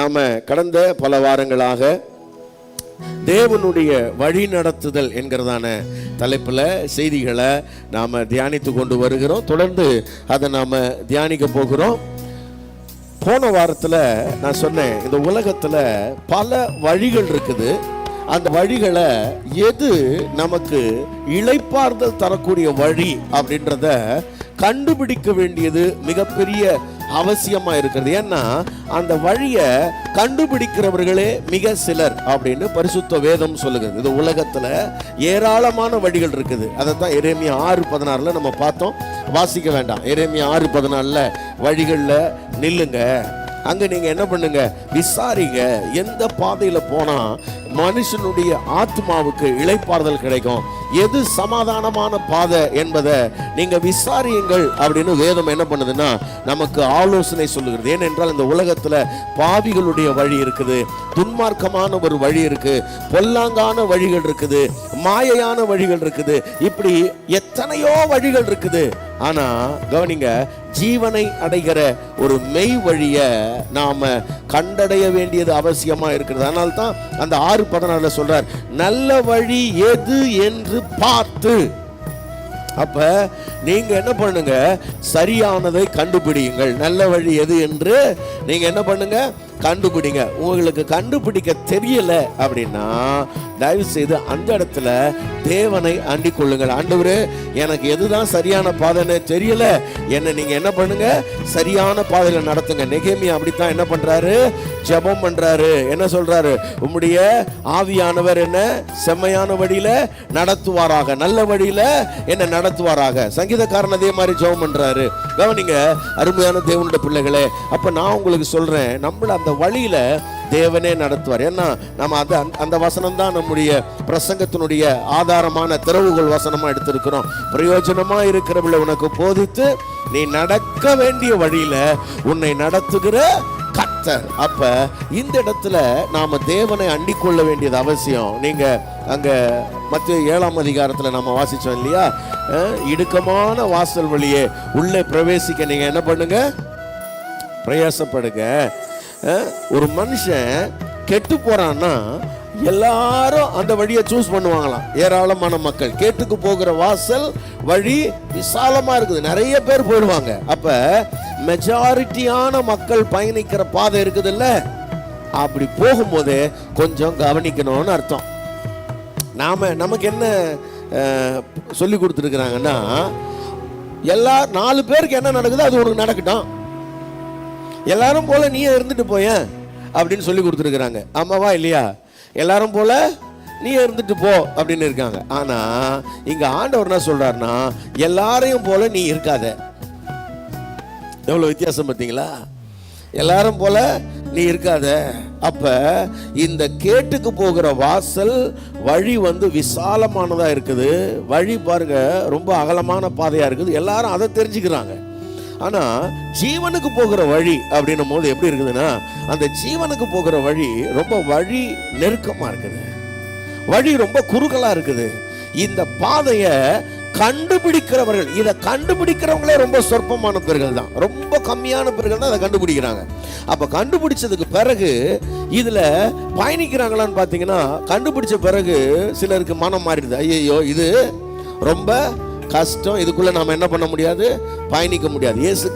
நாம் கடந்த பல வாரங்களாக தேவனுடைய வழி நடத்துதல் என்கிறதான தலைப்பில் செய்திகளை நாம் தியானித்து கொண்டு வருகிறோம். தொடர்ந்து அதை நாம் தியானிக்க போகிறோம். போன வாரத்தில் நான் சொன்னேன், இந்த உலகத்தில் பல வழிகள் இருக்குது. அந்த வழிகளை எது நமக்கு இளைப்பாறுதல் தரக்கூடிய வழி அப்படின்றத கண்டுபிடிக்க வேண்டியது மிகப்பெரிய அவசியமா இருக்கிறது. ஏன்னா அந்த வழியை கண்டுபிடிக்கிறவர்களே மிக சிலர் அப்படின்னு பரிசுத்த வேதம் சொல்லுகிறது. இந்த உலகத்துல ஏராளமான வழிகள் இருக்குது. அதைத்தான் எரேமியா 6:16 நம்ம பார்த்தோம். வாசிக்க வேண்டாம். எரேமியா 6:14 வழிகள்ல நில்லுங்க, அங்க நீங்க என்ன பண்ணுங்க, விசாரிங்க, எந்த பாதையில போனா மனுஷனுடைய ஆத்மாவுக்கு இளைப்பாறுதல் கிடைக்கும், எது சமாதானமான பாதை என்பதை நீங்க விசாரியுங்கள் அப்படின்னு வேதம் என்ன பண்ணுதுன்னா நமக்கு ஆலோசனை சொல்லுகிறது. ஏனென்றால் இந்த உலகத்துல பாவிகளுடைய வழி இருக்குது, துன்மார்க்கமான ஒரு வழி இருக்கு, பொல்லாங்கான வழிகள் இருக்குது, மாயையான வழிகள் இருக்குது, இப்படி எத்தனையோ வழிகள் இருக்குது. ஆனா கவனிங்க, ஜீவனை அடைகிற ஒரு மெய் வழிய நாம கண்டடைய வேண்டியது அவசியமா இருக்கிறது. அதனால தான் அந்த 6:14 சொல்றார், நல்ல வழி எது என்று பார்த்து. அப்ப நீங்க என்ன பண்ணுங்க, சரியானதை கண்டுபிடியுங்கள். நல்ல வழி எது என்று நீங்க என்ன பண்ணுங்க, கண்டுபிடிங்க. உங்களுக்கு கண்டுபிடிக்க தெரியல அப்படின்னா தயவு செய்து அந்த இடத்துல தேவனை அண்டிக் கொள்ளுங்கள். ஆண்டவரே, எனக்கு எதுதான் சரியான பாதைன்னு தெரியல, என்ன நீங்க என்ன பண்ணுங்க, சரியான பாதையில நடத்துங்க. நெகேமியா அப்படித்தான் என்ன பண்றாரு, ஜெபம் பண்றாரு. என்ன சொல்றாரு, உம்முடைய ஆவியானவர் என்ன செம்மையான வழியில நடத்துவாராக, நல்ல வழியில என்ன நடத்துவாராக. சங்கீதக்காரன் அதே மாதிரி ஜெபம் பண்றாரு. கவனிங்க அருமையான தேவனுடைய பிள்ளைகளே, அப்ப நான் உங்களுக்கு சொல்றேன், நம்மள அந்த வழியில தேவனே நடத்துவார். ஏன்னா நம்ம அந்த வசனம் தான் நம்முடைய பிரசங்கத்தினுடைய ஆதாரமான திறவுகோல் வசனமா எடுத்திருக்கிறோம். பிரயோஜனமா இருக்கிறவளை உனக்கு போதித்து நீ நடக்க வேண்டிய வழியில உன்னை நடத்துகிற கர்த்தர். அப்ப இந்த இடத்துல நாம தேவனை அண்டிக் கொள்ள வேண்டியது அவசியம். நீங்க அங்க மத்தேயு 7ஆம் அதிகாரத்துல நம்ம வாசிச்சோம் இல்லையா, இடுக்கமான வாசல் வழியே உள்ளே பிரவேசிக்க நீங்க என்ன பண்ணுங்க, பிரயாசப்படுங்க. ஒரு மனுஷன் கெட்டு போறான்னா எல்லாரும் அந்த வழியை சூஸ் பண்ணுவாங்களாம். ஏராளமான மக்கள், கேட்டுக்கு போகிற வாசல் வழி விசாலமா இருக்குது, நிறைய பேர் போயிடுவாங்க. அப்ப மெஜாரிட்டியான மக்கள் பயணிக்கிற பாதை இருக்குது இல்ல, அப்படி போகும்போதே கொஞ்சம் கவனிக்கணும்னு அர்த்தம். நமக்கு என்ன சொல்லி கொடுத்துருக்குறாங்கன்னா, எல்லா 4 பேருக்கு என்ன நடக்குதோ அது உனக்கு நடக்கட்டும், எல்லாரும் போல நீ இருந்துட்டு போய அப்படின்னு சொல்லி கொடுத்துருக்குறாங்க. ஆமாவா இல்லையா? எல்லாரும் போல நீ இருந்துட்டு போ அப்படின்னு இருக்காங்க. ஆனா இங்க ஆண்டவர் என்ன சொல்றாருன்னா, எல்லாரையும் போல நீ இருக்காத. எவ்வளவு வித்தியாசம் பார்த்தீங்களா? எல்லாரும் போல நீ இருக்காத. அப்ப இந்த கேட்டுக்கு போகிற வாசல் வழி விசாலமானதா இருக்குது. வழி பாருங்க ரொம்ப அகலமான பாதையா இருக்குது, எல்லாரும் அதை தெரிஞ்சுக்கிறாங்க. ஆனா ஜீவனுக்கு போகிற வழி அப்படின்னும் போது எப்படி இருக்குதுன்னா, அந்த ஜீவனுக்கு போகிற வழி ரொம்ப வழி நெருக்கமா இருக்குது, வழி ரொம்ப குறுகலா இருக்குது. இந்த பாதையை கண்டுபிடிக்கிறவர்கள், இதை கண்டுபிடிக்கிறவங்களே ரொம்ப சொற்பமான பேர்கள் தான், ரொம்ப கம்மியான பேர்கள் தான் அதை கண்டுபிடிக்கிறாங்க. அப்ப கண்டுபிடிச்சதுக்கு பிறகு இதுல பயணிக்கிறாங்களான்னு பாத்தீங்கன்னா, கண்டுபிடிச்ச பிறகு சிலருக்கு மனம் மாறிடுது. ஐயோ இது ரொம்ப கஷ்டம், இதுக்குள்ள நாம என்ன பண்ண முடியாது, பயணிக்க முடியாது. இயேசு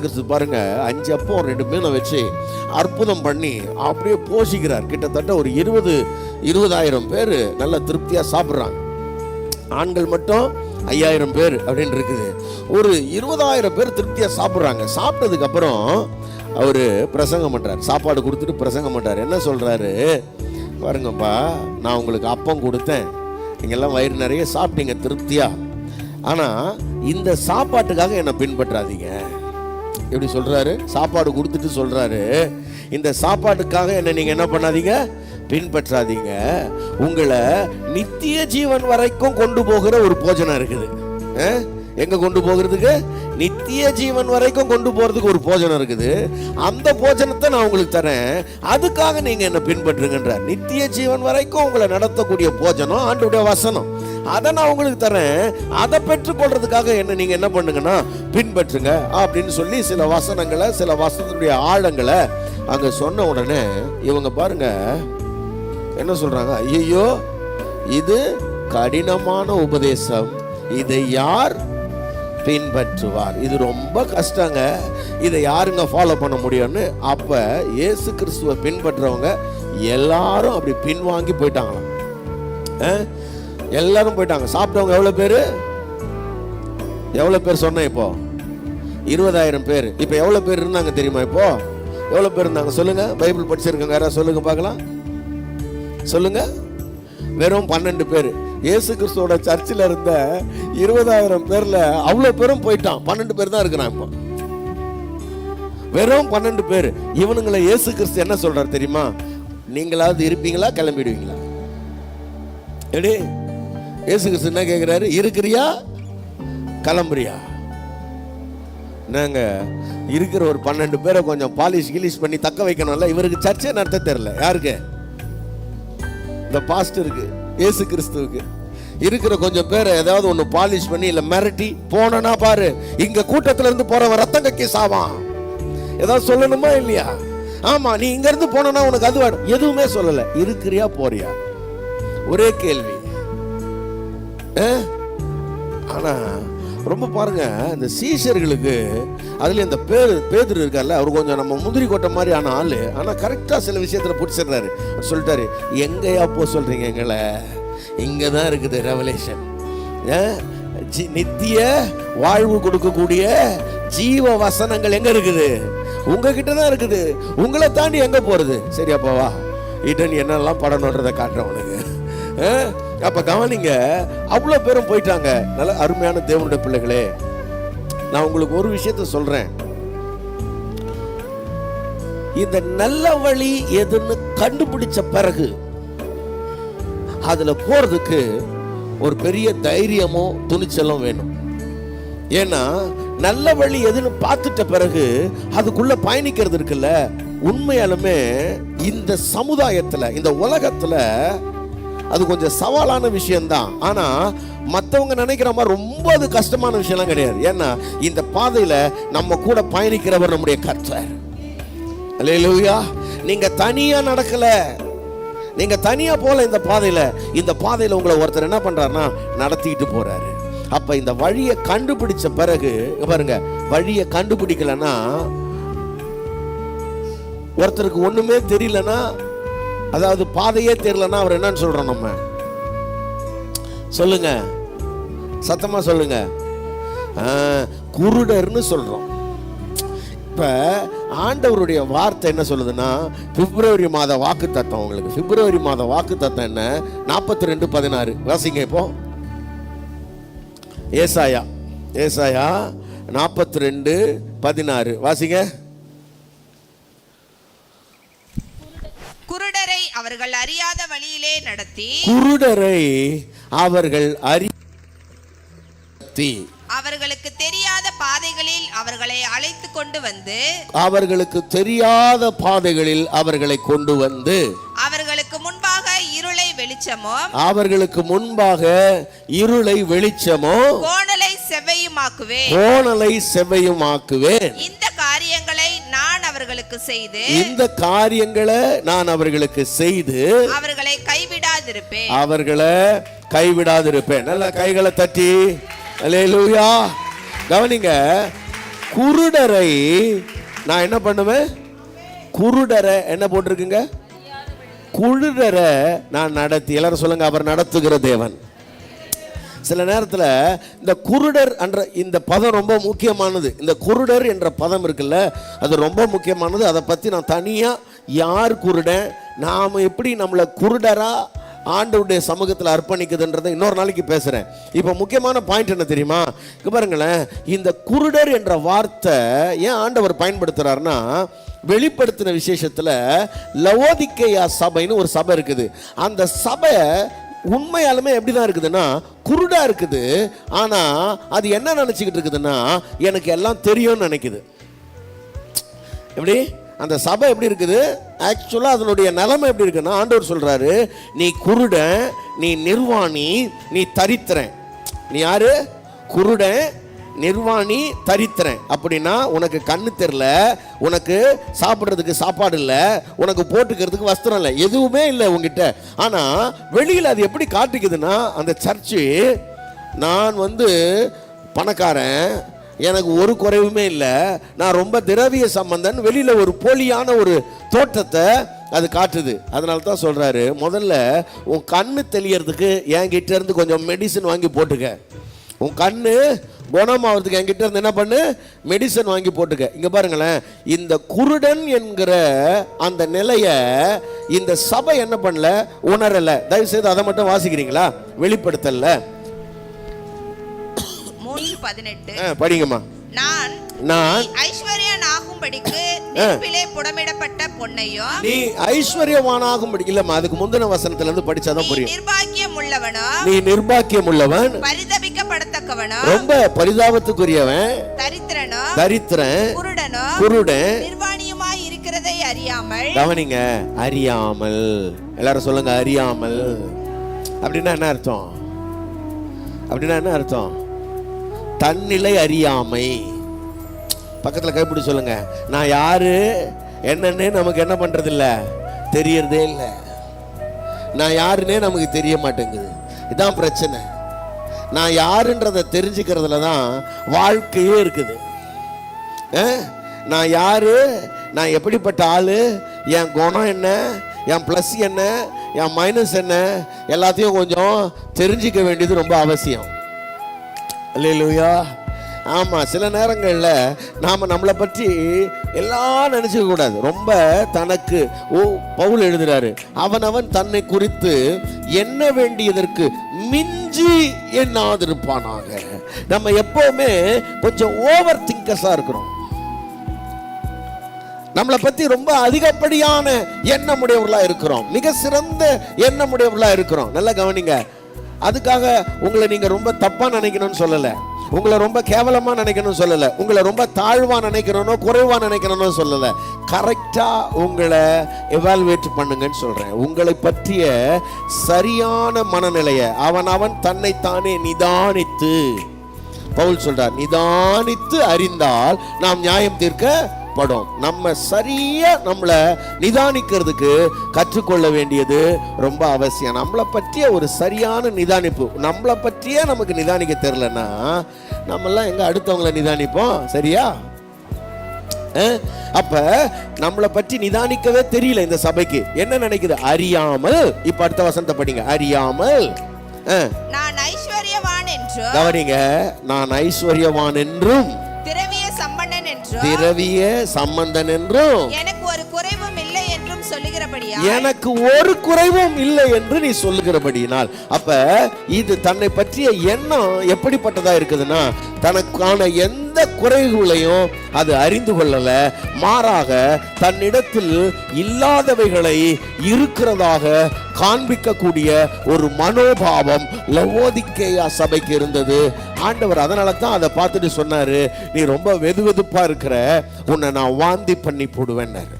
கிறிஸ்து பாருங்க 5 அப்பம் 2 மீனை வச்சு அற்புதம் பண்ணி அப்படியே போஷிக்கிறார். கிட்டத்தட்ட ஒரு 20,000 பேர் நல்ல திருப்தியா சாப்பிட்றாங்க. ஆண்கள் மட்டும் 5,000 பேர் அப்படின்னு இருக்குது. ஒரு 20,000 பேர் திருப்தியா சாப்பிட்றாங்க. சாப்பிட்டதுக்கு அப்புறம் அவரு பிரசங்கம் பண்றாரு, சாப்பாடு கொடுத்துட்டு பிரசங்கம் பண்றாரு. என்ன சொல்றாரு பாருங்கப்பா, நான் உங்களுக்கு அப்பம் கொடுத்தேன், நீங்கெல்லாம் வயிறு நிறைய சாப்பிட்டீங்க திருப்தியா, ஆனா இந்த சாப்பாட்டுக்காக என்னை பின்பற்றாதீங்க. எப்படி சொல்றாரு, சாப்பாடு கொடுத்துட்டு சொல்றாரு, இந்த சாப்பாட்டுக்காக என்ன நீங்க என்ன பண்ணாதீங்க, பின்பற்றாதீங்க. உங்களை நித்திய ஜீவன் வரைக்கும் கொண்டு போகிற ஒரு போஜனம் இருக்குது. எங்க கொண்டு போகிறதுக்கு, நித்திய ஜீவன் வரைக்கும் கொண்டு போறதுக்கு ஒரு போஜனம் இருக்குது. அந்த போஜனத்தை நான் உங்களுக்கு தரேன், அதுக்காக நீங்க என்ன பின்பற்றுங்கன்றார். நித்திய ஜீவன் வரைக்கும் உங்களை நடத்தக்கூடிய போஜனம் ஆண்டவருடைய வசனம், அதை நான் உங்களுக்கு தரேன், அதை பெற்றுக்கொள்றதுக்காக என்ன நீங்க என்ன பண்ணுங்கன்னா பின்பற்றுங்க அப்படின்னு சொல்லி சில வசனங்களை, சில வசனத்துடைய ஆழங்களை அங்க சொன்ன உடனே இவங்க பாருங்க என்ன சொல்றாங்க, ஐயோ இது கடினமான உபதேசம், இதை யார் பின்பற்றுவார், இது ரொம்ப கஷ்டங்க, இதை யாருங்க ஃபாலோ பண்ண முடியும்னு. அப்ப இயேசு கிறிஸ்துவை பின்பற்றவங்க எல்லாரும் அப்படி பின்வாங்கி போயிட்டாங்களாம். எல்லாரும் போயிட்டாங்க. சாப்பிட்டவங்க எவ்வளவு பேர் சொன்னேன் இப்போ 20,000 பேர். இப்ப எவ்வளவு பேர் இருந்தாங்க தெரியுமா? இப்போ எவ்வளவு பேர் இருந்தாங்க சொல்லுங்க? பைபிள் படிச்சிருக்காங்க யாராவது சொல்லுங்க பார்க்கலாம், சொல்லுங்க. வெறும் 12 பேர். இயேசு கிறிஸ்துவோட சர்ச்சில் இருந்த 20,000 பேர்ல அவ்வளவு பேரும் போயிட்டான். 12 பேர் தான் இருக்கிறான் இப்போ. வெறும் 12 பேர். இவனுங்களை இயேசு கிறிஸ்து என்ன சொல்றாரு தெரியுமா? நீங்களாவது இருப்பீங்களா, கிளம்பிடுவீங்களா? எப்படி இயேசு கிறிஸ்து என்ன கேட்கிறாரு? இருக்கிறியா, கிளம்புறியா? நாங்க இருக்கிற ஒரு 12 பேரை கொஞ்சம் பாலிஷ் கிலிஷ் பண்ணி தக்க வைக்கணும்ல. இவருக்கு சர்ச்சை நடத்த தெரியல. யாருக்கு? இந்த பாஸ்டருக்கு, இயேசு கிறிஸ்துவுக்கு. இருக்கிற கொஞ்சம் பேரை ஏதாவது ஒன்று பாலிஷ் பண்ணி இல்லை மிரட்டி போனா பாரு, இங்க கூட்டத்துல இருந்து போறவன் ரத்தம் கக்கி சாவான். ஏதாவது சொல்லணுமா இல்லையா? ஆமா, நீ இங்க இருந்து போனா உனக்கு அது வேணும். எதுவுமே சொல்லல. இருக்கிறியா, போறியா? ஒரே கேள்வி. ஆனா ரொம்ப பாருங்க, இந்த சீஷர்களுக்கு அதுல இந்த பேதுரு இருக்கார்ல, அவர் கொஞ்சம் நம்ம முந்திரி கொட்டை மாதிரி ஆன ஆளு. ஆனா கரெக்டா சில விஷயத்துல பிடிச்சிடுறாரு. சொல்லிட்டாரு, எங்கயா போ சொல்றீங்க எங்களை? இங்கதான் இருக்குது ரெவலேஷன். நித்திய வாழ்வு கொடுக்கக்கூடிய ஜீவ வசனங்கள் எங்க இருக்குது? உங்ககிட்ட தான் இருக்குது. உங்களை தாண்டி எங்க போறது? சரி அப்பா வா, இடன் என்னெல்லாம் படணுன்றதை காட்டுறேன் உனக்கு. அப்ப கவனிங்க, அவ்வளவு பேரும் போயிட்டாங்க. நல்ல அருமையான தேவனுடைய பிள்ளைகளே, நான் உங்களுக்கு ஒரு விஷயத்த சொல்றேன். இந்த நல்ல வழி எதுன்னு கண்டுபிடிச்ச பிறகு அதுல போறதுக்கு ஒரு பெரிய தைரியமும் துணிச்சலும் வேணும். ஏன்னா நல்ல வழி எதுன்னு பார்த்துட்ட பிறகு அதுக்குள்ள பயணிக்கிறது இருக்குல்ல, உண்மையாலுமே இந்த சமுதாயத்துல, இந்த உலகத்துல அது கொஞ்சம் சவாலான விஷயம்தான். ஆனா மற்றவங்க நினைக்கிற மாதிரி ரொம்ப அது கஷ்டமான விஷயம்லாம் கிடையாது. ஏன்னா இந்த பாதையில நம்ம கூட பயணிக்கிறவர் நம்முடைய கர்த்தர். அல்லேலூயா. நீங்க தனியா நடக்கல, நீங்க தனியா போல. இந்த பாதையில உங்களை ஒருத்தர் என்ன பண்றாருன்னா நடத்திட்டு போறாரு. அப்ப இந்த வழியை கண்டுபிடிச்ச பிறகு பாருங்க, வழியை கண்டுபிடிக்கலன்னா, ஒருத்தருக்கு ஒண்ணுமே தெரியலன்னா, அதாவது பாதையே தெரியலன்னா அவர் என்னன்னு சொல்றோம்? நம்ம சொல்லுங்க, சத்தமா சொல்லுங்க, குருடர்னு சொல்றோம். இப்ப ஆண்டவருடைய வார்த்தை என்ன சொல்லுதுன்னா, பிப்ரவரி மாத வாக்கு தத்தம். உங்களுக்கு பிப்ரவரி மாத வாக்கு தத்தம் என்ன? 42:16 வாசிங்க. இப்போ ஏசாயா 42:16 வாசிங்க. குருடரை அவர்கள் அறியாத வழியிலே நடத்தி, அவர்களுக்கு தெரியாத பாதைகளில் அவர்களை அழைத்து கொண்டு வந்து, அவர்களுக்கு முன்பாக இருளை வெளிச்சமும் கோணலை செவ்வையுமாக்குவேன். இந்த காரியங்களை நான் அவர்களுக்கு செய்து அவர்களை கைவிடாதிருப்பேன். நல்ல கைகளை தட்டி அல்லேலூயா. கவனிங்க, குருடரை நான் என்ன பண்ணுவேன்? குருடரை என்ன போட்டிருக்குங்க? குருடரை நான் நடத்தி. எல்லாரும் சொல்லுங்க, அவர் நடத்துகிற தேவன். சில நேரத்தில் இந்த குருடர் என்ற இந்த பதம் ரொம்ப முக்கியமானது. இந்த குருடர் என்ற பதம் இருக்குல்ல, அது ரொம்ப முக்கியமானது. அதை பற்றி நான் தனியாக, யார் குருடன், நாம் எப்படி நம்மளை குருடரா ஆண்டவருடைய சமூகத்தில் அர்ப்பணிக்குதுன்றதை இன்னொரு நாளைக்கு பேசுகிறேன். இப்போ முக்கியமான பாயிண்ட் என்ன தெரியுமா? இங்கே பாருங்களேன், இந்த குருடர் என்ற வார்த்தை ஏன் ஆண்டவர் பயன்படுத்துகிறாருன்னா, வெளிப்படுத்தின விசேஷத்தில் லவோதிக்கேயா சபைன்னு ஒரு சபை இருக்குது. அந்த சபை உண்மையாலுமே எப்படிதான் இருக்குதுன்னா, குருடா இருக்குது. ஆனா அது என்ன நினைச்சுக்கிட்டு இருக்குதுன்னா, எனக்கு எல்லாம் தெரியும்னு நினைக்குது. எப்படி அந்த சபை எப்படி இருக்குது? ஆக்சுவலா அதனுடைய நிலைமை எப்படி இருக்குன்னா, ஆண்டவர் சொல்றாரு, நீ குருடன், நீ நிர்வாணி, நீ தரித்திரன். நீ யாரு? குருடன், நிர்வாணி தரித்திரன். அப்படின்னா உனக்கு கண்ணு தெரியல, உனக்கு சாப்பிட்றதுக்கு சாப்பாடு இல்லை, உனக்கு போட்டுக்கிறதுக்கு வஸ்திரம் இல்லை, எதுவுமே இல்லை உங்ககிட்ட. ஆனால் வெளியில் அது எப்படி காட்டிக்குதுன்னா, அந்த சர்ச்சு நான் பணக்காரன், எனக்கு ஒரு குறைவுமே இல்லை, நான் ரொம்ப திரவிய சம்பந்தன், வெளியில் ஒரு போலியான ஒரு தோற்றத்தை அது காட்டுது. அதனால தான் சொல்கிறாரு, முதல்ல உன் கண்ணு தெளியறதுக்கு என்கிட்ட இருந்து கொஞ்சம் மெடிசன் வாங்கி போட்டுக்க. உன் கண்ணு குணமாகிறதுக்கு என்கிட்ட இருந்து என்ன பண்ணு, மெடிசன் வாங்கி போட்டுக்க. இங்கே பாருங்களேன், இந்த குருடன் என்கிற அந்த நிலையை இந்த சபை என்ன பண்ணல, உணரலை. தயவுசெய்து அதை மட்டும் வாசிக்கிறீங்களா? வெளிப்படுத்தல 3:18 படிங்கம்மா. நான் ஐஸ்வர்யனாகும்படிக்கு நெருப்பிலே புடமிடப்பட்ட பொன்னையும், நீ ஐஸ்வர்யவானாகும்படி இல்லம்மா, அதுக்கு முந்தின வசனத்துல இருந்து படிச்சாதான் புரியும். நிர்பாக்கியம் உள்ளவனும், நீ நிர்பாக்கியம் உள்ளவன், பரிதபிக்கப்படத்தக்கவனும், ரொம்ப பரிதாபத்துக்குரியவன், தரித்திரன், குருடன், நிர்வாணியுமாய் இருக்கிறதை அறியாமல். கவனிங்க, அறியாமல். எல்லாரும் சொல்லுங்க, அறியாமல். அப்படின்னா என்ன அர்த்தம்? அப்படின்னா என்ன அர்த்தம்? தன்னிலை அறியாமை. பக்கத்தில் கைப்பிடி சொல்லுங்க, நான் யாரு என்னன்னு நமக்கு என்ன பண்றது இல்லை, தெரியறதே இல்லை. நான் யாருன்னே நமக்கு தெரிய மாட்டேங்குது. இதுதான் பிரச்சனை. நான் யாருன்றதை தெரிஞ்சுக்கிறதுல தான் வாழ்க்கையே இருக்குது. நான் யாரு, நான் எப்படிப்பட்ட ஆளு, என் குணம் என்ன, என் ப்ளஸ் என்ன, என் மைனஸ் என்ன, எல்லாத்தையும் கொஞ்சம் தெரிஞ்சிக்க வேண்டியது ரொம்ப அவசியம். அல்லேலூயா. ஆமாம், சில நேரங்களில் நாம் நம்மளை பற்றி எல்லாம் நினச்சிக்க கூடாது. ரொம்ப தனக்கு பவுல் எழுதுறாரு, அவனவன் தன்னை குறித்து எண்ண வேண்டியதற்கு மிஞ்சி எண்ணாதிருப்பானாக. நம்ம எப்பவுமே கொஞ்சம் ஓவர் திங்கர்ஸாக இருக்கிறோம். நம்மளை பற்றி ரொம்ப அதிகப்படியான எண்ணமுடையவர்களாக இருக்கிறோம், மிக சிறந்த எண்ணமுடையவர்களாக இருக்கிறோம். நல்லா கவனிங்க. அதுக்காக உங்களை நீங்கள் ரொம்ப தப்பாக நினைக்கணும்னு சொல்லலை, உங்களை ரொம்ப கேவலமாக நினைக்கணும்னு சொல்லலை, உங்களை ரொம்ப தாழ்வாக நினைக்கணும்னோ குறைவாக நினைக்கணும்னு சொல்லலை. கரெக்டாக உங்களை எவால்வேட் பண்ணுங்கன்னு சொல்கிறேன். உங்களை பற்றிய சரியான மனநிலையை அவன் தன்னைத்தானே நிதானித்து, பவுல் சொல்றார், நிதானித்து அறிந்தால் நாம் நியாயம் தீர்க்கப்படும். நம்ம சரியா நம்மளை நிதானிக்கிறதுக்கு கற்றுக்கொள்ள வேண்டியது ரொம்ப அவசியம். நம்மளை பற்றிய ஒரு சரியான நிதானிப்பு. நம்மளை பற்றியே நமக்கு நிதானிக்க தெரியலன்னா நம்மெல்லாம் எங்க அடுத்தவங்களை நிதானிப்போம்? சரியா? அப்ப நம்மளை பற்றி நிதானிக்கவே தெரியல இந்த சபைக்கு. என்ன நினைக்குது? அறியாமல். இப்ப அடுத்த வசனத்தை படிங்க. அறியாமல் நான் ஐஸ்வர்யவான் என்றும், கவனிங்க, நான் ஐஸ்வர்யவான் என்றும், திரவிய சம்பந்தன் என்றும், திரவிய சம்பந்தன் என்றும், எனக்கு ஒரு குறைவும் இல்லை என்றும் சொல்லுகிறபடியா, எனக்கு ஒரு குறைவும் இல்லை என்று நீ சொல்லுகிறபடியினால். அப்ப இது தன்னை பற்றிய எண்ணம் எப்படிப்பட்டதா இருக்குதுன்னா, தனக்கான எந்த குறைகளையும் அது அறிந்து கொள்ளல, மாறாக தன்னிடத்தில் இல்லாதவைகளை இருக்கிறதாக காண்பிக்கக்கூடிய ஒரு மனோபாவம் லவோதிக்கேயா சபைக்கு இருந்தது. ஆண்டவர் அதனால தான் அதை பார்த்துட்டு சொன்னாரு, நீ ரொம்ப வெதுவெதுப்பா இருக்கிற, உன்னை நான் வாந்தி பண்ணி போடுவேன்னாரு.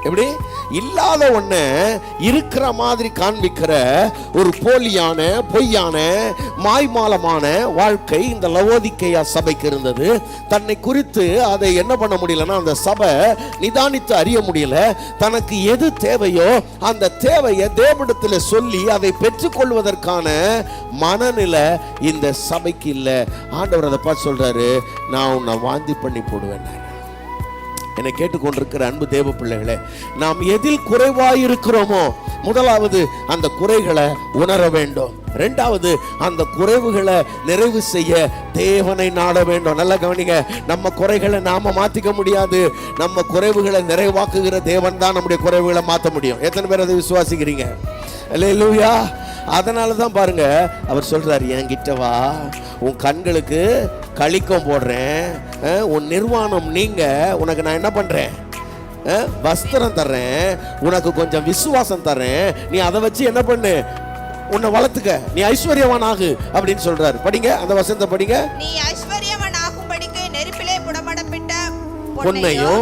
எப்படி? இல்லாத ஒன்ன இருக்கிற மாதிரி காண்பிக்கிற ஒரு போலியான, பொய்யான, மாய்மாலமான வாழ்க்கை இந்த லவோதிக்கேயா சபைக்கு இருந்தது. தன்னை குறித்து அதை என்ன பண்ண முடியலன்னா, அந்த சபை நிதானித்து அறிய முடியல. தனக்கு எது தேவையோ அந்த தேவையை தேவனிடத்தில் சொல்லி அதை பெற்றுக்கொள்வதற்கான மனநிலை இந்த சபைக்கு இல்லை. ஆண்டவர் அதை பார்த்து சொல்றாரு, நான் உன்னை வாந்தி பண்ணி போடுவேன். என்னை கேட்டுக்கொண்டிருக்கிற அன்பு தேவ பிள்ளைகளே, நாம் எதில் குறைவாயிருக்கிறோமோ, முதலாவது அந்த குறைகளை உணர வேண்டும். இரண்டாவது, அந்த குறைவுகளை நிறைவு செய்ய தேவனை நாட வேண்டும். நல்லா கவனிங்க, நம்ம குறைகளை நாம மாத்திக்க முடியாது. நம்ம குறைவுகளை நிறைவாக்குகிற தேவன் தான் நம்முடைய குறைவுகளை மாற்ற முடியும். எத்தனை பேர் அதை விசுவாசிக்கிறீங்க? அல்லேலூயா. அதனால தான் பாருங்க, அவர் சொல்றாரு, என்கிட்ட வா, உன் கண்களுக்கு களிக்கம் போடுறேன், உன் நிர்வாணம் நீங்க, உனக்கு நான் என்ன பண்றேன்? வஸ்திரம் தர்றேன், உனக்கு கொஞ்சம் விசுவாசம் தர்றேன், நீ அதை வச்சு என்ன பண்ணு, உன்னை வளர்த்துக்க, நீ ஐஸ்வர்யவான் ஆகு அப்படின்னு சொல்றாரு. படிங்க அந்த வசனத்தை படிங்க. நீ ஐஸ்வர்யவான் ஆகும்படிக்கு நெருப்பிலே புடமிடப்பட்ட பொன்னையும்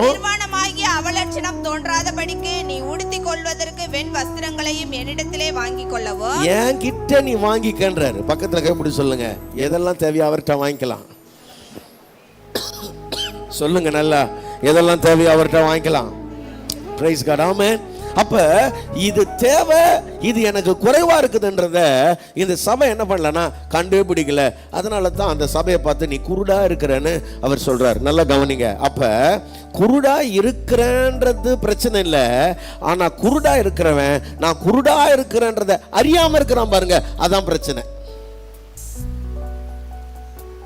நிர்வாணமாகிய அவலட்சணம் தோன்றாதபடிக்கு நீ உடுத்திக் கொள்வதற்கு வெண் வஸ்திரங்களையும் என்னிடத்திலே வாங்கிக் கொள்ளவும் என் கிட்ட நீ வாங்கிக்கன்றாரு. பக்கத்துல கைப்பிடி சொல்லுங்க, எதெல்லாம் தேவையோ அவர்கிட்ட வாங்கிக்கலாம். சொல்லுங்க நல்லா, எதெல்லாம் தேவையோ அவர்கிட்ட வாங்கிக்கலாம். பிரைஸ் காட், ஆமென். அப்ப இது தேவை, இது எனக்கு குறைவா இருக்குதுன்றத இந்த சபை என்ன பண்ணலன்னா கண்டுபிடிக்கல. அதனால தான் அந்த சபையை பார்த்து நீ குருடா இருக்கிறன்னு அவர் சொல்றார். நல்லா கவனிங்க. அப்ப குருடா இருக்கிறன்றது பிரச்சனை இல்லை, ஆனா குருடா இருக்கிறவன் நான் குருடா இருக்கிறன்றத அறியாம இருக்கிறான் பாருங்க, அதான் பிரச்சனை.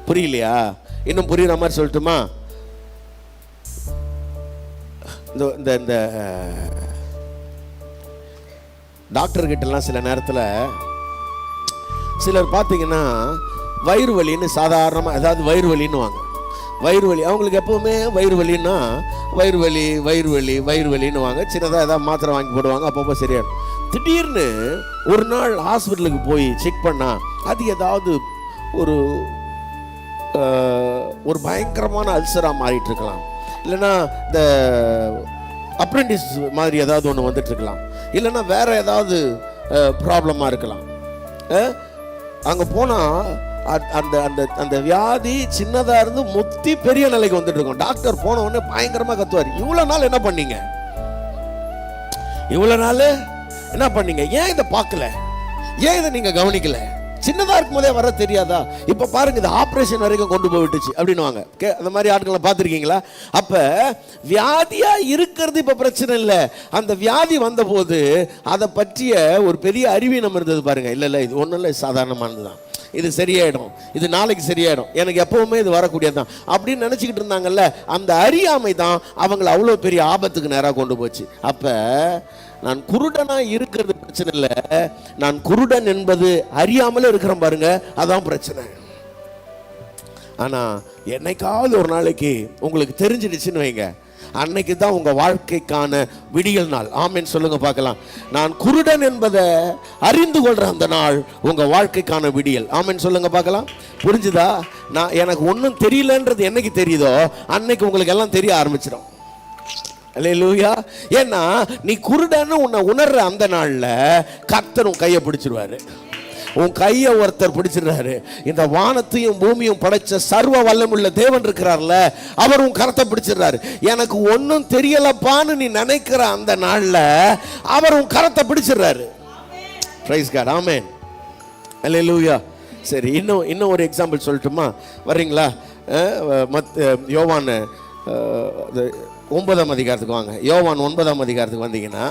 புரியலையா? இன்னும் புரியுற மாதிரி சொல்லட்டுமா? இந்த டாக்டர் கிட்டலாம் சில நேரத்தில் சிலர் பார்த்தீங்கன்னா வயிறு வலின்னு சாதாரணமாக, அதாவது வயிறு வலின்னு வாங்க, வயிறு வலி அவங்களுக்கு எப்போவுமே வயிறு வலின்னா வயிறு வலி வயிறு வலி வயிறு வலின்னு வாங்க. சின்னதாக ஏதாவது மாத்திரை வாங்கி போடுவாங்க, அப்பப்போ சரியாயிடும். திடீர்னு ஒரு நாள் ஹாஸ்பிட்டலுக்கு போய் செக் பண்ணால் அது ஏதாவது ஒரு பயங்கரமான அல்சராக மாறிட்டு இருக்கலாம், இல்லைன்னா இந்த அப்ரெண்டிஸ் மாதிரி ஏதாவது ஒன்று வந்துட்டு இருக்கலாம், இல்லைன்னா வேற ஏதாவது ப்ராப்ளமாக இருக்கலாம். அங்கே போனால் அந்த அந்த அந்த வியாதி சின்னதாக இருந்து முத்தி பெரிய நிலைக்கு வந்துட்டு இருக்கும். டாக்டர் போன உடனே பயங்கரமாக கத்துவார், இவ்வளோ நாள் என்ன பண்ணீங்க, இவ்வளோ நாள் என்ன பண்ணீங்க, ஏன் இதை பார்க்கல, ஏன் இதை நீங்கள் கவனிக்கல, சின்னதாக இருக்கும் போதே வர தெரியாதா, இப்போ பாருங்க இது ஆப்ரேஷன் வரைக்கும் கொண்டு போய் விட்டுச்சு அப்படின்னுவாங்க. அந்த மாதிரி ஆட்களை பார்த்துருக்கீங்களா? அப்போ வியாதியாக இருக்கிறது இப்போ பிரச்சனை இல்லை, அந்த வியாதி வந்தபோது அதை பற்றிய ஒரு பெரிய அறிவீனம் இருந்தது பாருங்க. இல்லை இல்லை இது ஒன்றும் இல்லை, சாதாரணமானது தான், இது சரியாயிடும், இது நாளைக்கு சரியாயிடும், எனக்கு எப்பவுமே இது வரக்கூடியது தான் அப்படின்னு நினச்சிக்கிட்டு இருந்தாங்கல்ல. அந்த அறியாமை தான் அவங்களை அவ்வளோ பெரிய ஆபத்துக்கு நேராக கொண்டு போச்சு. அப்போ நான் குருடனா இருக்கிறது பிரச்சனை இல்லை, நான் குருடன் என்பது அறியாமலே இருக்கிறேன் பாருங்க, அதான் பிரச்சனை. ஆனா என்னைக்காவது ஒரு நாளைக்கு உங்களுக்கு தெரிஞ்சிடுச்சுன்னு வைங்க, அன்னைக்கு தான் உங்க வாழ்க்கைக்கான விடியல் நாள். ஆமென் சொல்லுங்க பார்க்கலாம். நான் குருடன் என்பதை அறிந்து கொள்ற அந்த நாள் உங்க வாழ்க்கைக்கான விடியல். ஆமென் சொல்லுங்க பார்க்கலாம். புரிஞ்சுதா? நான் எனக்கு ஒன்றும் தெரியலன்றது என்னைக்கு தெரியுதோ அன்னைக்கு உங்களுக்கு எல்லாம் தெரிய ஆரம்பிச்சிடும். அல்லேலூயா. ஏன்னா நீ குருடன்னு உன்னை உணர்ற அந்த நாள்ல கர்த்தர் உன் கையை பிடிச்சிருவாரு. உன் கையை ஒருத்தர் பிடிச்சிடுறாரு. இந்த வானத்தையும் பூமியும் படைச்ச சர்வ வல்லமுள்ள தேவன் இருக்கிறார்ல, அவர் உன் கரத்தை பிடிச்சிடுறாரு. எனக்கு ஒன்றும் தெரியலப்பான்னு நீ நினைக்கிற அந்த நாள்ல அவர் உன் கரத்தை பிடிச்சிடுறாரு. பிரைஸ் காட், ஆமென், அல்லேலூயா. சரி, இன்னும் ஒரு எக்ஸாம்பிள் சொல்லட்டுமா? வர்றீங்களா? யோவான் 9ஆம் அதிகாரத்துக்கு வாங்க. யோவான் 9ஆம் அதிகாரத்துக்கு வந்தீங்கன்னா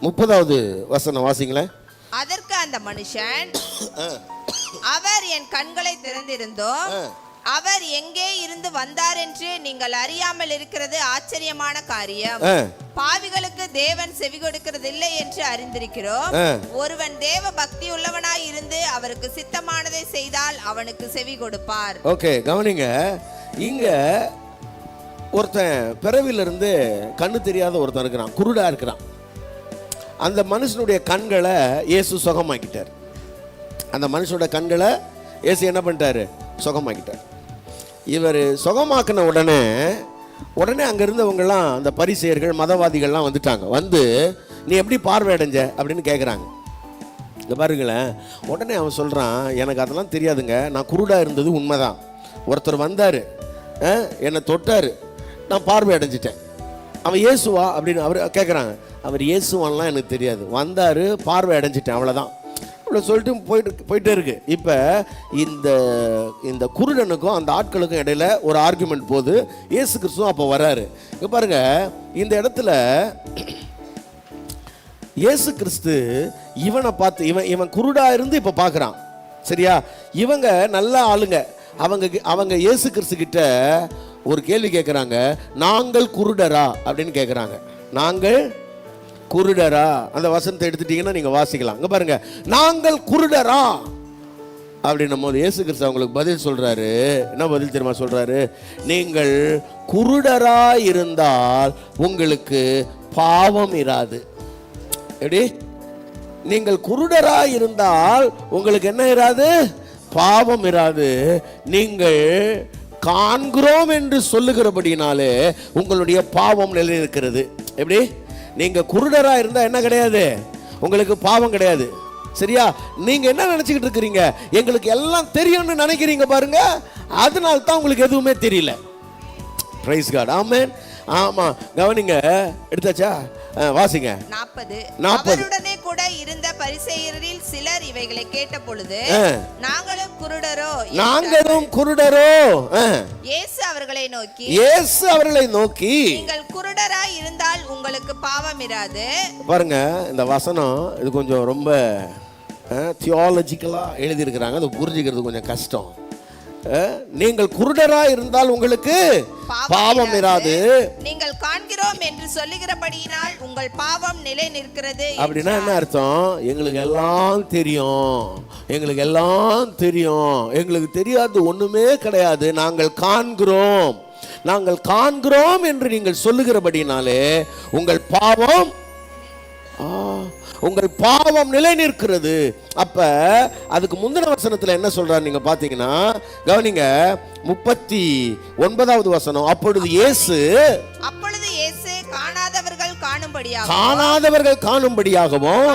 முப்பதாவது வசனம் வாசிங்களேன். அதற்கு அந்த மனுஷன், அவர் என் கண்களை திறந்திருந்தோம், அவர் எங்கே இருந்து வந்தார் என்று நீங்கள் அறியாமல் இருக்கிறது ஆச்சரியமான காரியம். பாவிகளுக்கு தேவன் செவி கொடுக்கிறதில்லை என்று அறிந்திருக்கிறோம். ஒருவன் தேவ பக்தி உள்ளவனாய் இருந்து அவருக்கு சித்தமானதை செய்தால் அவனுக்கு செவி கொடுப்பார். ஓகே, கவனிங்க. இங்க ஒருத்தன் பிறவிலிருந்து கண்ணு தெரியாத ஒருத்தன் இருக்கிறான், குருடா இருக்கிறான். அந்த மனுஷனுடைய கண்களை இயேசு சுகமாக்கிட்டார். அந்த மனுஷனோட கண்களை இயேசு என்ன பண்ணிட்டாரு? சுகமாக்கிட்டார். இவர் சுகமாக்கின உடனே அங்கே இருந்தவங்கெல்லாம், அந்த பரிசேயர்கள் மதவாதிகள்லாம் வந்துட்டாங்க. வந்து நீ எப்படி பார்வை அடைஞ்ச அப்படின்னு கேட்குறாங்க. இங்கே பாருங்களேன், உடனே அவன் சொல்கிறான், எனக்கு அதெல்லாம் தெரியாதுங்க, நான் குருடாக இருந்தது உண்மைதான். ஒருத்தர் வந்தார், என்னை தொட்டார், நான் பார்வை அடைஞ்சிட்டேன். அவன் இயேசுவா அப்படின்னு அவர் கேட்குறாங்க. அவர் இயேசுவான்லாம் எனக்கு தெரியாது, வந்தார், பார்வை அடைஞ்சிட்டேன், அவ்வளோதான். இவ்வளோ சொல்லிட்டு போயிட்டே இருக்கு. இப்போ இந்த குருடனுக்கும் அந்த ஆட்களுக்கும் இடையில ஒரு ஆர்குமெண்ட் போகுது. இயேசு கிறிஸ்துவும் அப்போ வராரு. இங்கே பாருங்க, இந்த இடத்துல இயேசு கிறிஸ்து இவனை பார்த்து, இவன் குருடா இருந்து இப்போ பார்க்குறான். சரியா? இவங்க நல்ல ஆளுங்க. அவங்க இயேசு கிறிஸ்து கிட்ட ஒரு கேள்வி கேட்குறாங்க, நாங்கள் குருடரா அப்படின்னு கேட்குறாங்க. நாங்கள் குருடரா? அந்த வசனத்தை எடுத்துட்டீங்கன்னா நீங்க வாசிக்கலாம். இங்க பாருங்க, நாங்கள் குருடரா அப்படின்னும் போது இயேசு கிறிஸ்து அவங்களுக்கு பதில் சொல்றாரு. என்ன பதில் தெரியுமா சொல்றாரு? நீங்கள் குருடரா இருந்தால் உங்களுக்கு பாவம் இராது. எப்படி? நீங்கள் குருடராய் இருந்தால் உங்களுக்கு என்ன இராது? பாவம் இராது. நீங்கள் காண்கிறோம் என்று சொல்லுகிறபடினாலே உங்களுடைய பாவம் நிலைநிற்கிறது. எப்படி? நீங்க குருடரா இருந்தா என்ன கிடையாது? உங்களுக்கு பாவம் கிடையாது. சரியா? நீங்க என்ன நினைச்சுக்கிட்டு இருக்கிறீங்க? எங்களுக்கு எல்லாம் தெரியும்னு நினைக்கிறீங்க பாருங்க, அதனால தான் உங்களுக்கு எதுவுமே தெரியல. Praise God. ஆமென். ஆமா, கவனிங்க. எடுத்தாச்சா? வாசிங்க. 40. 40. அவருடனே கூட இருந்த பரிசேயரில் சிலர் இவைகளை கேட்ட பொழுது, நாங்களும் குருடரோ. இயேசு அவர்களை நோக்கி நீங்கள் குருடராய் இருந்தால் உங்களுக்கு பாவம் இராது. பாருங்க, இந்த வசனம் இது கொஞ்சம் ரொம்ப தியாலஜிக்கலா எழுதி இருக்கிறாங்க. அது புரிஞ்சுக்கிறது கொஞ்சம் கஷ்டம். நீங்கள் குருடரா இருந்தால் உங்களுக்கு பாவம் இராது. நீங்கள் காண்கிறோம் என்று சொல்லுகிறபடியினால் உங்கள் பாவம் நிலை நிற்கிறது. அப்படின்னா என்ன அர்த்தம்? எங்களுக்கு எல்லாம் தெரியும், எங்களுக்கு எல்லாம் தெரியும், எங்களுக்கு தெரியாது ஒண்ணுமே கிடையாது, நாங்கள் காண்கிறோம் என்று நீங்கள் சொல்லுகிறபடினாலே உங்கள் பாவம் நிலை நிற்கிறது. அப்ப அதுக்கு முந்தின வசனத்துல என்ன சொல்றாரு நீங்க பாத்தீங்கன்னா, கவனிங்க. 39வது வசனம். அப்பொழுது இயேசு காணாதவர்கள் காணும்படியாகவும்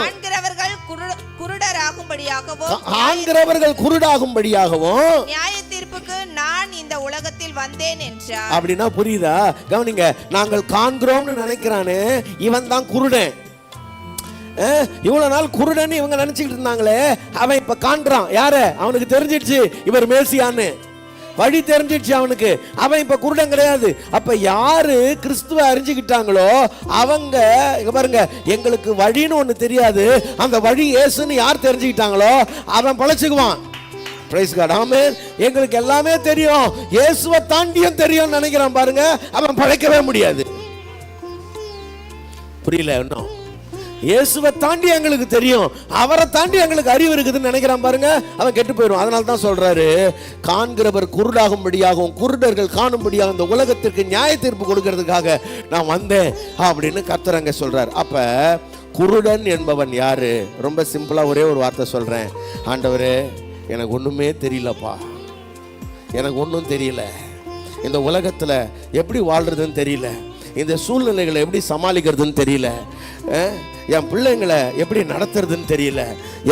குருடாகும்படியாகவும் நியாய தீர்ப்புக்கு நான் இந்த உலகத்தில் வந்தேன் என்றார். அப்படின்னா புரியுதா? கவனிங்க. நாங்கள் காண்கிறோம்னு நினைக்கிறானே, இவன் தான் குருடன். இவ்வளவு நாள் குருடன் இவங்க நினைச்சுக்கிட்டு இருந்தாங்களே, அவன் இப்ப காண்றான். யாரு? அவனுக்கு தெரிஞ்சிடுச்சு இவர் மேசியான்னு, வழி தெரிஞ்சிடுச்சு அவனுக்கு. அவன் இப்ப குருடன் கிடையாது. அப்ப யாரு கிறிஸ்துவ அறிஞ்சுக்கிட்டாங்களோ அவங்க, இங்க பாருங்க, எங்களுக்கு வழின்னு ஒண்ணு தெரியாது, அந்த வழி இயேசுன்னு யார் தெரிஞ்சுக்கிட்டாங்களோ அவன் பழச்சுக்குவான். Price God. ஆமென். எங்களுக்கு எல்லாமே தெரியும், இயேசுவை தாண்டியும் தெரியும் நினைக்கிறான் பாருங்க, அவன் பழைக்கவே முடியாது. புரியல இன்னும்? இயேசுவை தாண்டி எங்களுக்கு தெரியும், அவரை தாண்டி எங்களுக்கு அறிவு இருக்குதுன்னு நினைக்கிறான் பாருங்க, அவன் கெட்டு போயிடும். அதனால தான் சொல்றாரு, காண்கிறவர் குருடாகும்படியாகவும் குருடர்கள் காணும்படியாக இந்த உலகத்திற்கு நியாய தீர்ப்பு கொடுக்கிறதுக்காக நான் வந்தேன் அப்படின்னு கர்த்தர் அங்க சொல்றார். அப்ப குருடன் என்பவன் யாரு? ரொம்ப சிம்பிளா ஒரே ஒரு வார்த்தை சொல்றேன். ஆண்டவரே, எனக்கு ஒண்ணுமே தெரியலப்பா, எனக்கு ஒன்றும் தெரியல, இந்த உலகத்துல எப்படி வாழ்றதுன்னு தெரியல, இந்த சூழ்நிலைகளை எப்படி சமாளிக்கிறதுன்னு தெரியல, என் பிள்ளைங்களை எப்படி நடத்துறதுன்னு தெரியல,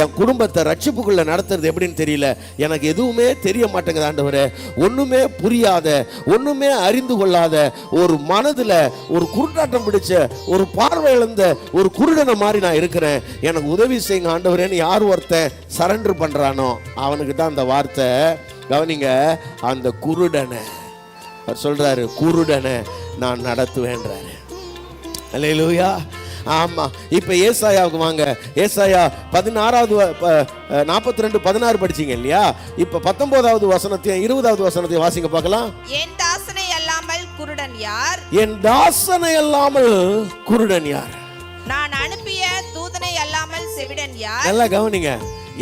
என் குடும்பத்தை ரட்சிப்புக்குள்ள நடத்துறது எப்படின்னு தெரியல, எனக்கு எதுவுமே தெரிய மாட்டேங்குது ஆண்டவரே. ஒண்ணுமே புரியாத, ஒண்ணுமே அறிந்து கொள்ளாத ஒரு மனதுல ஒரு குருட்டாட்டம் பிடிச்ச, ஒரு பார்வை இழந்த ஒரு குருடனை மாதிரி நான் இருக்கிறேன், எனக்கு உதவி செய்யுங்க ஆண்டவரேன்னு யார் ஒருத்தன் சரண்டர் பண்றானோ அவனுக்கு தான் அந்த வார்த்தை. கவனிங்க. அந்த குருடனை அவர் சொல்றாரு, குருடனை நான் நடத்துவேன்றாரு. அல்லேலூயா. ஆமா. இப்ப ஏசாயாவுக்கு வாங்க. ஏசாயா 16வது 42:16 படிச்சீங்க இல்லையா? இப்ப 19வது வசனத்தையும் 20வது வசனத்தையும் வாசிங்க பார்க்கலாம். என் தாசனை அல்லாமல் குருடன் யார்? என் தாசனை அல்லாமல் குருடன் யார்? நான் அனுப்பிய தூதனை அல்லாமல் செவிடன் யார்? நல்லா கவனிங்க.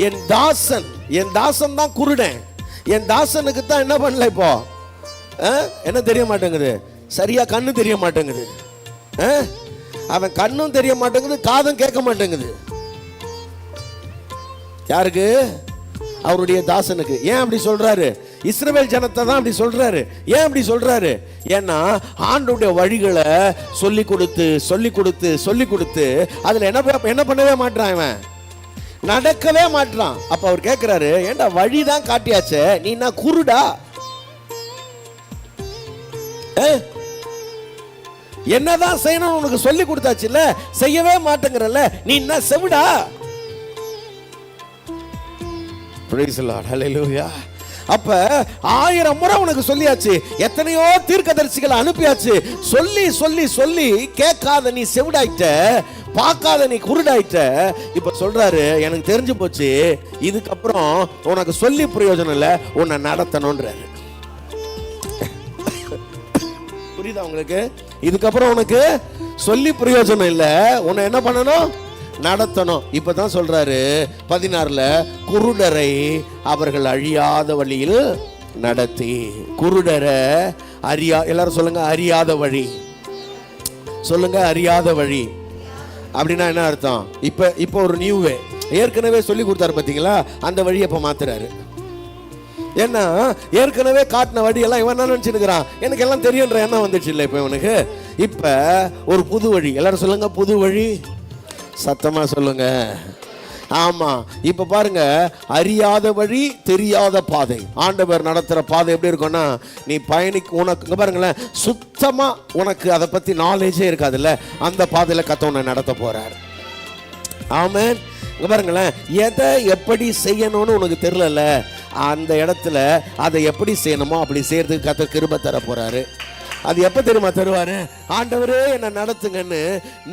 என் தாசன் தான் குருடன். என் தாசனுக்கு தான் என்ன பண்ணல, இப்போ என்ன தெரிய மாட்டேங்குது, சரியா கண்ணு தெரிய மாட்டேங்குது, அவன் கண்ணும் தெரிய மாட்டேங்குது, காதும் கேட்க மாட்டேங்குது. யாருக்கு? அவருடைய தாசனுக்கு. ஏன் அப்படி சொல்றாரு? இஸ்ரவேல் ஜனத்தை தான் அப்படி சொல்றாரு. ஏன் அப்படி சொல்றாரு? ஏன்னா ஆண்டவருடைய வழிகளை சொல்லி கொடுத்து அதுல என்ன பண்ணவே மாட்டான், அவன் நடக்கவே மாட்டான். அப்ப அவர் கேட்கிறாரு, ஏண்டா வழிதான் காட்டியாச்சே, நீ என்ன குருடா? என்னதான் செய்யணும் உனக்கு சொல்லி கொடுத்தாச்சு இல்ல, செய்யவே மாட்டேங்கிறல்ல, நீ என்ன செவிடா? Praise the Lord. ஹல்லேலூயா. அப்ப 1000 முறை உனக்கு சொல்லியாச்சு, எத்தனையோ தீர்க்கதரிசிகளை அனுப்பியாச்சு, சொல்லி கேட்காத நீ செவிடாயிட்ட, பார்க்காத நீ குருடாயிட்ட. இப்ப சொல்றாரு, எனக்கு தெரிஞ்சு போச்சு, இதுக்கப்புறம் உனக்கு சொல்லி பிரயோஜனம் இல்ல, உன்னை நடத்தணும்ன்றாரு. புரியுதா உங்களுக்கு? இதுக்கப்புறம் உனக்கு சொல்லி பிரயோஜனம் இல்ல, உன்னை என்ன பண்ணணும்? நடத்தணும். இப்பதான் சொல்றாரு 16ல, குருடரை அவர்கள் அழியாத வழியில் நடத்தி. குருடரை எல்லாரும் சொல்லுங்க, அறியாத வழி. சொல்லுங்க, அறியாத வழி. அப்படின்னா என்ன அர்த்தம்? இப்போ ஒரு நியூ வே ஏற்கனவே சொல்லி கொடுத்தாரு பார்த்தீங்களா, அந்த வழியை இப்போ மாத்துறாரு. ஏன்னா ஏற்கனவே காட்டின வழியெல்லாம் இவன் என்ன நினச்சிருக்கிறான், எனக்கு எல்லாம் தெரியுன்ற எண்ணம் வந்துச்சு இல்லை இப்போ இவனுக்கு. இப்போ ஒரு புது வழி, எல்லாரும் சொல்லுங்க புது வழி, சத்தமா சொல்லுங்க. ஆமா, இப்ப பாருங்க, அறியாத வழி தெரியாத பாதை. ஆண்டவர் நடத்துற பாதை எப்படி இருக்கும்னா, நீ உனக்கு பாருங்களேன், சுத்தமா உனக்கு அதை பத்தி நாலேஜே இருக்காதுல்ல, அந்த பாதையில கத்த உன்னை நடத்த போறார். ஆமென். இங்க பாருங்களேன், எதை எப்படி செய்யணும்னு உனக்கு தெரியல, அந்த இடத்துல அதை எப்படி செய்யணுமோ அப்படி செய்யறதுக்கு கத்த கிருபை தர போறாரு. அது எப்ப தெரியுமா தருவாரு? ஆண்டவரே என்ன நடத்துங்கன்னு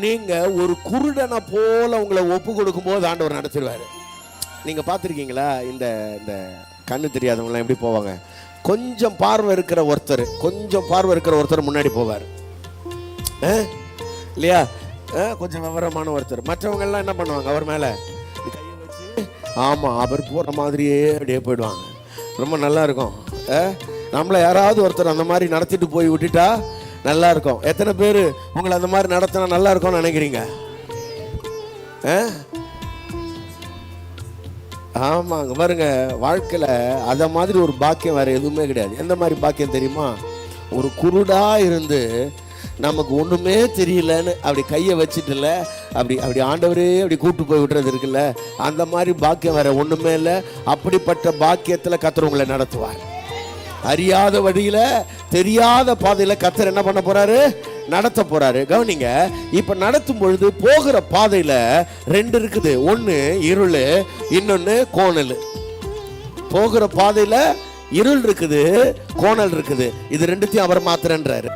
நீங்க ஒரு குருடனை போல உங்களை ஒப்பு கொடுக்கும் போது ஆண்டவர் நடத்திடுவாரு. நீங்க பார்த்துருக்கீங்களா, இந்த இந்த கண்ணு தெரியாதவங்களாம் எப்படி போவாங்க? கொஞ்சம் பார்வை இருக்கிற ஒருத்தர் முன்னாடி போவார் இல்லையா? கொஞ்சம் விவரமான ஒருத்தர். மற்றவங்க எல்லாம் என்ன பண்ணுவாங்க, அவர் மேல கையை வச்சு ஆமா அவர் போற மாதிரியே அப்படியே போயிடுவாங்க. ரொம்ப நல்லா இருக்கும். நம்மளை யாராவது ஒருத்தர் அந்த மாதிரி நடத்திட்டு போய் விட்டுட்டா நல்லா இருக்கும். எத்தனை பேர் உங்களை அந்த மாதிரி நடத்தினா நல்லா இருக்கும்னு நினைக்கிறீங்க? ஆமாங்க, பாருங்க, வாழ்க்கையில் அதை மாதிரி ஒரு பாக்கியம் வேற எதுவுமே கிடையாது. எந்த மாதிரி பாக்கியம் தெரியுமா? ஒரு குருடா இருந்து நமக்கு ஒன்றுமே தெரியலன்னு அப்படி கையை வச்சுட்டுல அப்படி ஆண்டவரே அப்படி கூப்பிட்டு போய் விட்டுறது இருக்குல்ல, அந்த மாதிரி பாக்கியம் வேற ஒன்றுமே இல்லை. அப்படிப்பட்ட பாக்கியத்தில் கர்த்தர் உங்களை நடத்துவார். அறியாத வழியில தெரியாத பாதையில கர்த்தர் என்ன பண்ண போறாரு? நடத்த போறாரு. கவனிங்க, இப்ப நடத்தும் பொழுது போகிற பாதையில ரெண்டு இருக்குது, ஒன்னு இருள், இன்னொன்னு கோணல். போகிற பாதையில இருள் இருக்குது, கோணல் இருக்குது. இது ரெண்டுத்தையும் அவர் மாத்துறன்றாரு.